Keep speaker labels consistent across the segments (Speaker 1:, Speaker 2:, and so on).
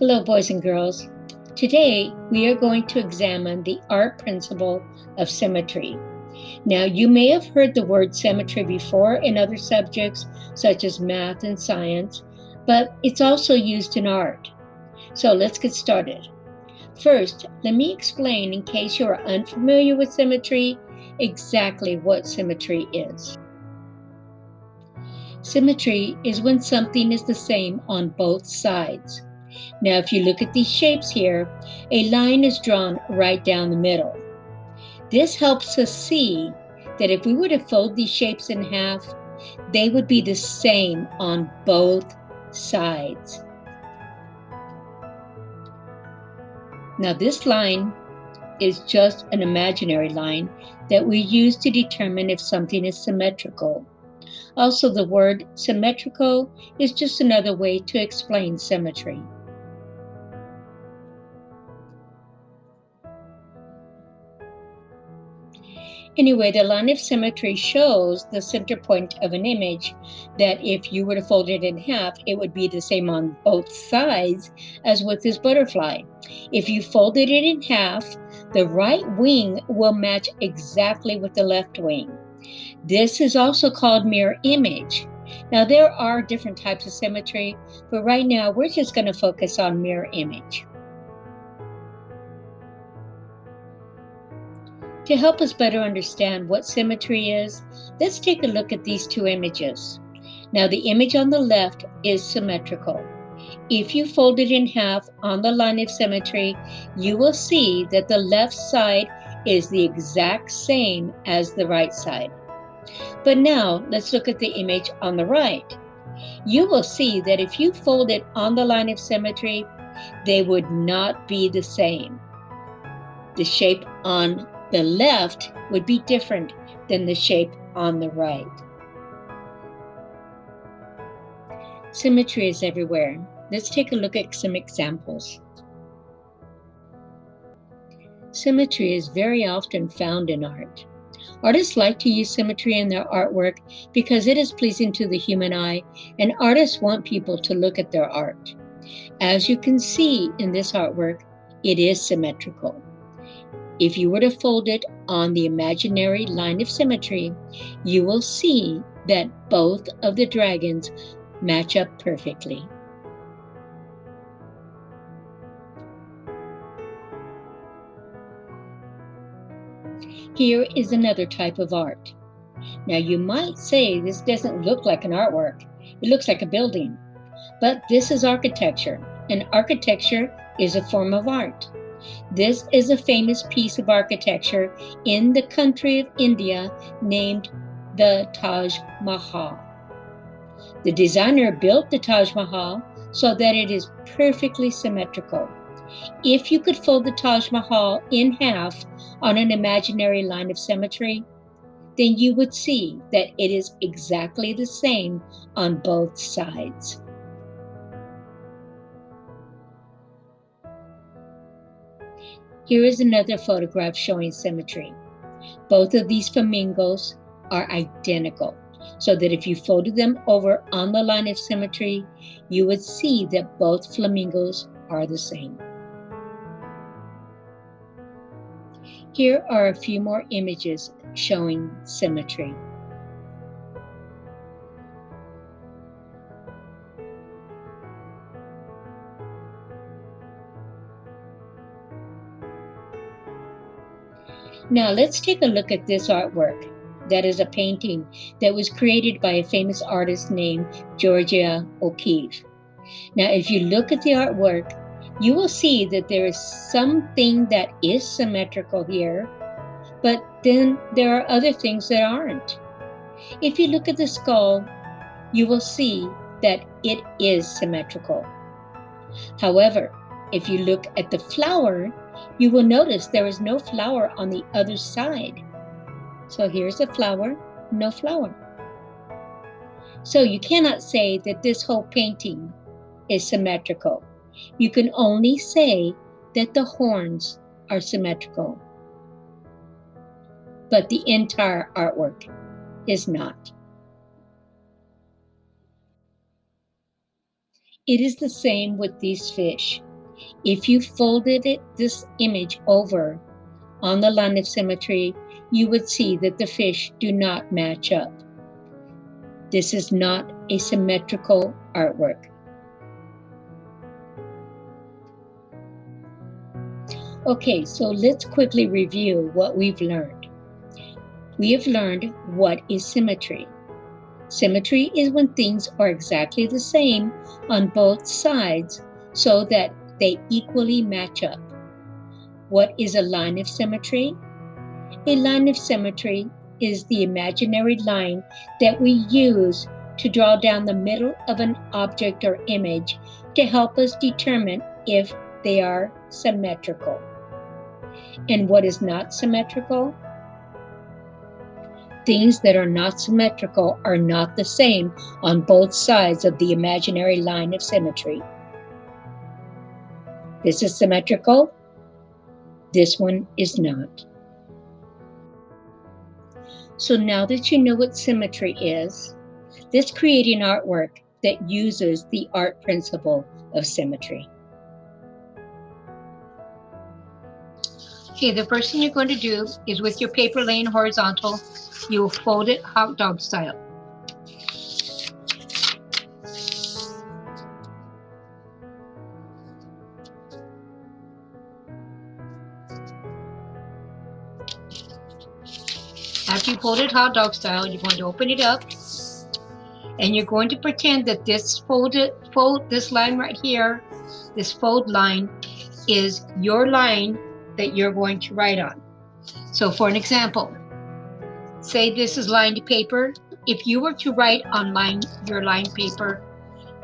Speaker 1: Hello, boys and girls. Today, we are going to examine the art principle of symmetry. Now, you may have heard the word symmetry before in other subjects, such as math and science, but it's also used in art. So let's get started. First, let me explain, in case you are unfamiliar with symmetry, exactly what symmetry is. Symmetry is when something is the same on both sides. Now, if you look at these shapes here, a line is drawn right down the middle. This helps us see that if we were to fold these shapes in half, they would be the same on both sides. Now, this line is just an imaginary line that we use to determine if something is symmetrical. Also, the word symmetrical is just another way to explain symmetry. Anyway, the line of symmetry shows the center point of an image that if you were to fold it in half, it would be the same on both sides as with this butterfly. If you folded it in half, the right wing will match exactly with the left wing. This is also called mirror image. Now, there are different types of symmetry, but right now we're just going to focus on mirror image. To help us better understand what symmetry is, let's take a look at these two images. Now, the image on the left is symmetrical. If you fold it in half on the line of symmetry, you will see that the left side is the exact same as the right side. But now, let's look at the image on the right. You will see that if you fold it on the line of symmetry, they would not be the same. The shape on the left would be different than the shape on the right. Symmetry is everywhere. Let's take a look at some examples. Symmetry is very often found in art. Artists like to use symmetry in their artwork because it is pleasing to the human eye, and artists want people to look at their art. As you can see in this artwork, it is symmetrical. If you were to fold it on the imaginary line of symmetry, you will see that both of the dragons match up perfectly. Here is another type of art. Now, you might say this doesn't look like an artwork. It looks like a building. But this is architecture, and architecture is a form of art. This is a famous piece of architecture in the country of India named the Taj Mahal. The designer built the Taj Mahal so that it is perfectly symmetrical. If you could fold the Taj Mahal in half on an imaginary line of symmetry, then you would see that it is exactly the same on both sides. Here is another photograph showing symmetry. Both of these flamingos are identical, so that if you folded them over on the line of symmetry, you would see that both flamingos are the same. Here are a few more images showing symmetry. Now let's take a look at this artwork. That is a painting that was created by a famous artist named Georgia O'Keeffe. Now, if you look at the artwork, you will see that there is something that is symmetrical here, but then there are other things that aren't. If you look at the skull, you will see that it is symmetrical. However, if you look at the flower, you will notice there is no flower on the other side. So here's a flower, no flower. So you cannot say that this whole painting is symmetrical. You can only say that the horns are symmetrical, but the entire artwork is not. It is the same with these fish. If you folded this image over on the line of symmetry, you would see that the fish do not match up. This is not a symmetrical artwork. Okay, so let's quickly review what we've learned. We have learned what is symmetry. Symmetry is when things are exactly the same on both sides so that they equally match up. What is a line of symmetry? A line of symmetry is the imaginary line that we use to draw down the middle of an object or image to help us determine if they are symmetrical. And what is not symmetrical? Things that are not symmetrical are not the same on both sides of the imaginary line of symmetry. This is symmetrical. This one is not. So now that you know what symmetry is, let's create an artwork that uses the art principle of symmetry. Okay, the first thing you're going to do is with your paper laying horizontal, you'll fold it hot dog style. After you fold it hot dog style, you're going to open it up and you're going to pretend that this this line right here, this fold line is your line that you're going to write on. So for an example, say this is lined paper. If you were to write on your lined paper,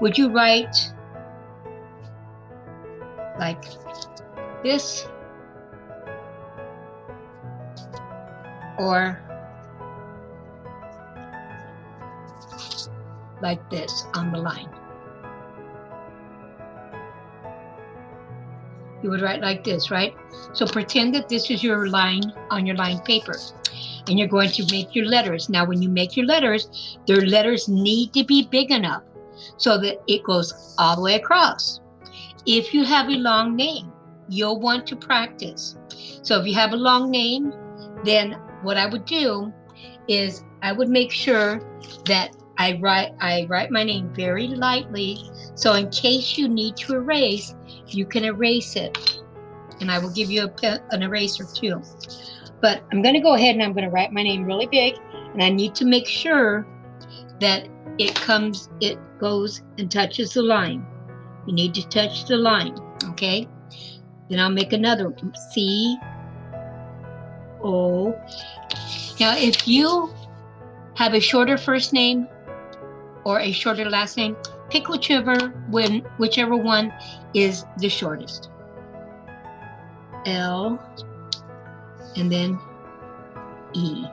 Speaker 1: would you write like this or like this on the line? You would write like this, right? So pretend that this is your line on your lined paper. And you're going to make your letters. Now, when you make your letters, their letters need to be big enough so that it goes all the way across. If you have a long name, you'll want to practice. So if you have a long name, then what I would do is I would make sure that I write my name very lightly. So in case you need to erase, you can erase it. And I will give you an eraser too. But I'm going to go ahead and I'm going to write my name really big. And I need to make sure that it goes and touches the line. You need to touch the line, okay? Then I'll make another C-O. Now, if you have a shorter first name or a shorter last name, pick whichever one is the shortest. L and then E.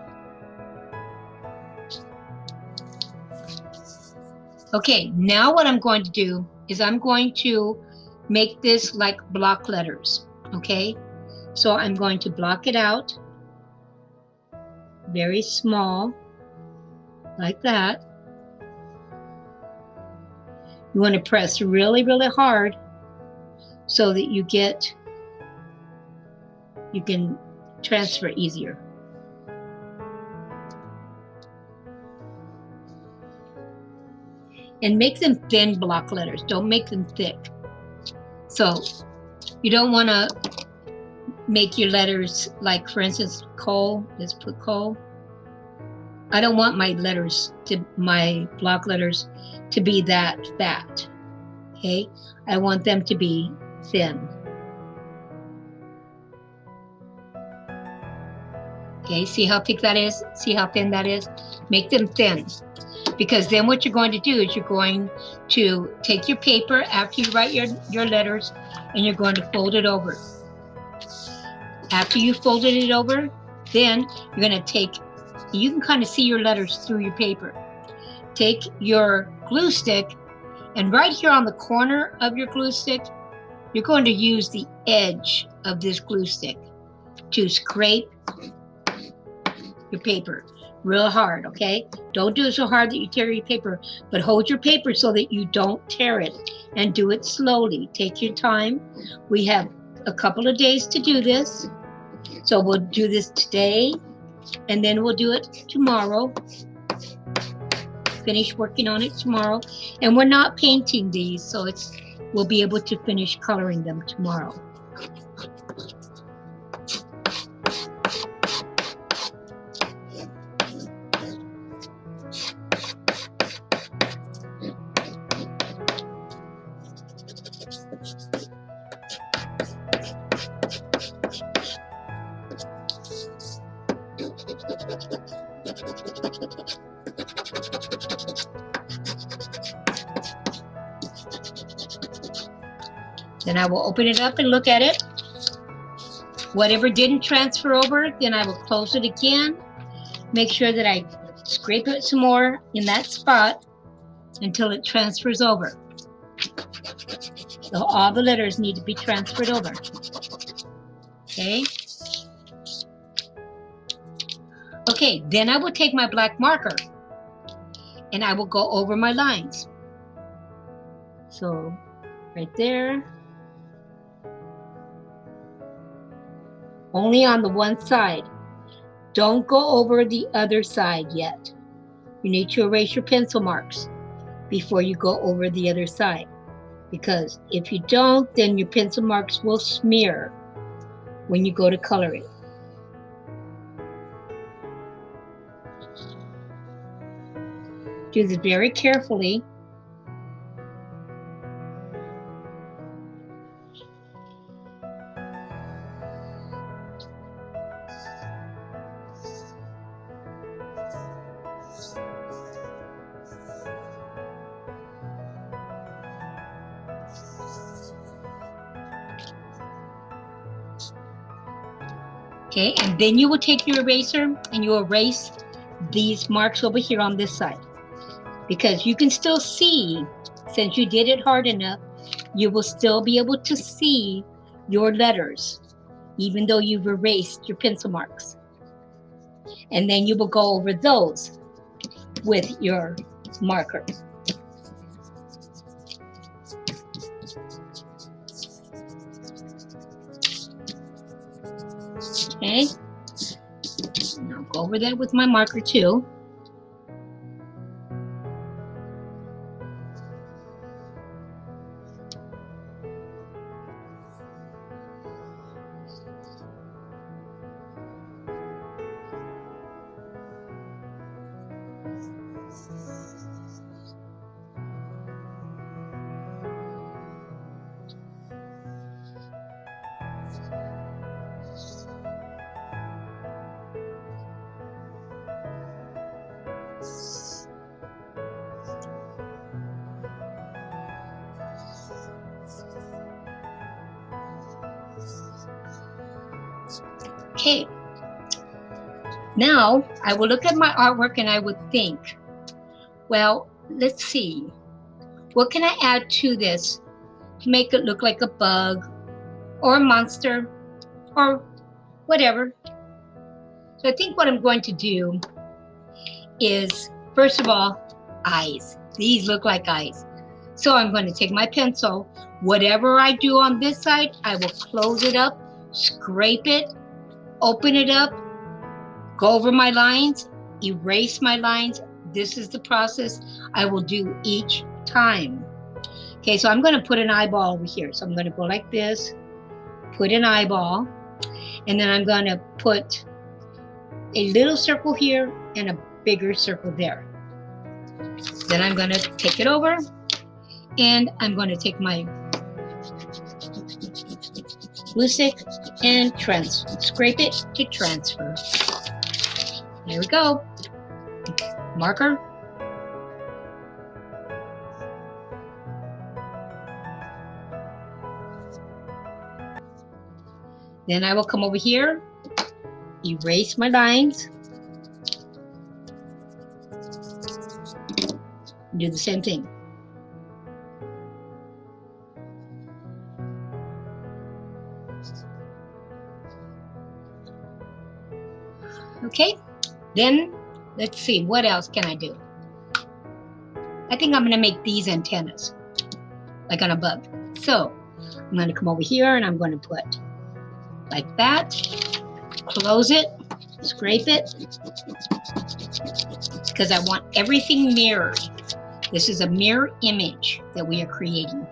Speaker 1: Okay, now what I'm going to do is I'm going to make this like block letters, okay? So I'm going to block it out very small, like that. You want to press really, really hard so that you can transfer easier. And make them thin block letters. Don't make them thick. So you don't want to make your letters like, for instance, Cole. Let's put Cole. I don't want my block letters to be that fat. Okay? I want them to be thin. Okay, see how thick that is? See how thin that is? Make them thin. Because then what you're going to do is you're going to take your paper after you write your letters and you're going to fold it over. After you folded it over, then you're going to you can kind of see your letters through your paper. Take your glue stick and right here on the corner of your glue stick, you're going to use the edge of this glue stick to scrape your paper. real hard, okay? Don't do it so hard that you tear your paper, but hold your paper so that you don't tear it, and do it slowly. Take your time. We have a couple of days to do this. So we'll do this today, and then we'll do it tomorrow. Finish working on it tomorrow. And we're not painting these, so we'll be able to finish coloring them tomorrow. Then I will open it up and look at it. Whatever didn't transfer over, then I will close it again. Make sure that I scrape it some more in that spot until it transfers over. So all the letters need to be transferred over. Okay? Okay, then I will take my black marker and I will go over my lines. So right there. Only on the one side. Don't go over the other side yet. You need to erase your pencil marks before you go over the other side. Because if you don't, then your pencil marks will smear when you go to color it. Do this very carefully. Okay, and then you will take your eraser and you erase these marks over here on this side. Because you can still see, since you did it hard enough, you will still be able to see your letters, even though you've erased your pencil marks. And then you will go over those with your marker. Okay, and I'll go over that with my marker too. Okay, now I will look at my artwork and I would think, well, let's see, what can I add to this to make it look like a bug or a monster or whatever? So I think what I'm going to do is, first of all, eyes. These look like eyes. So I'm going to take my pencil. Whatever I do on this side, I will close it up, scrape it, open it up, go over my lines, erase my lines. This is the process I will do each time. Okay, so I'm going to put an eyeball over here. So I'm going to go like this, put an eyeball, and then I'm going to put a little circle here and a bigger circle there. Then I'm going to take it over and I'm going to take my glue stick and scrape it to transfer. There we go. Marker. Then I will come over here, erase my lines, do the same thing. Okay, then Let's see, what else can I do? I think I'm gonna make these antennas, like on a bug. So I'm gonna come over here and I'm gonna put like that, close it, scrape it, because I want everything mirrored. This is a mirror image that we are creating.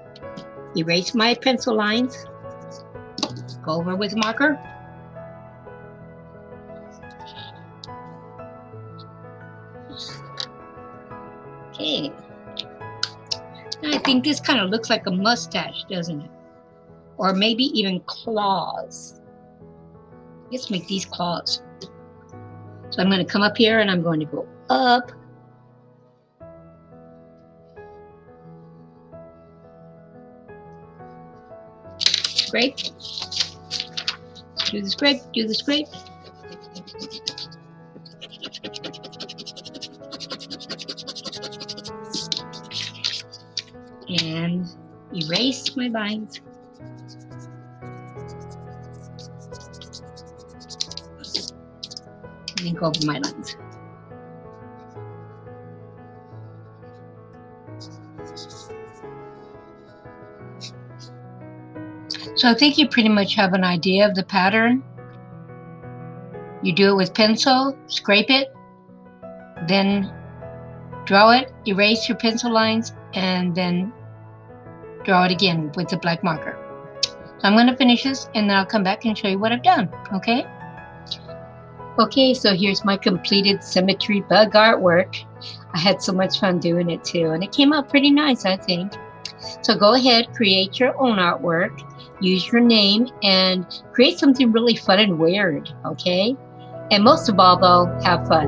Speaker 1: Erase my pencil lines, go over with marker. Okay. I think this kind of looks like a mustache, doesn't it? Or maybe even claws. Let's make these claws. So I'm going to come up here and I'm going to go up. Scrape. Do the scrape, do the scrape. And erase my lines. And then go over my lines. So I think you pretty much have an idea of the pattern. You do it with pencil, scrape it, then draw it, erase your pencil lines, and then draw it again with the black marker. So I'm going to finish this and then I'll come back and show you what I've done, okay? Okay, so here's my completed symmetry bug artwork. I had so much fun doing it too, and it came out pretty nice, I think. So go ahead, create your own artwork, use your name, and create something really fun and weird, okay? And most of all, though, have fun.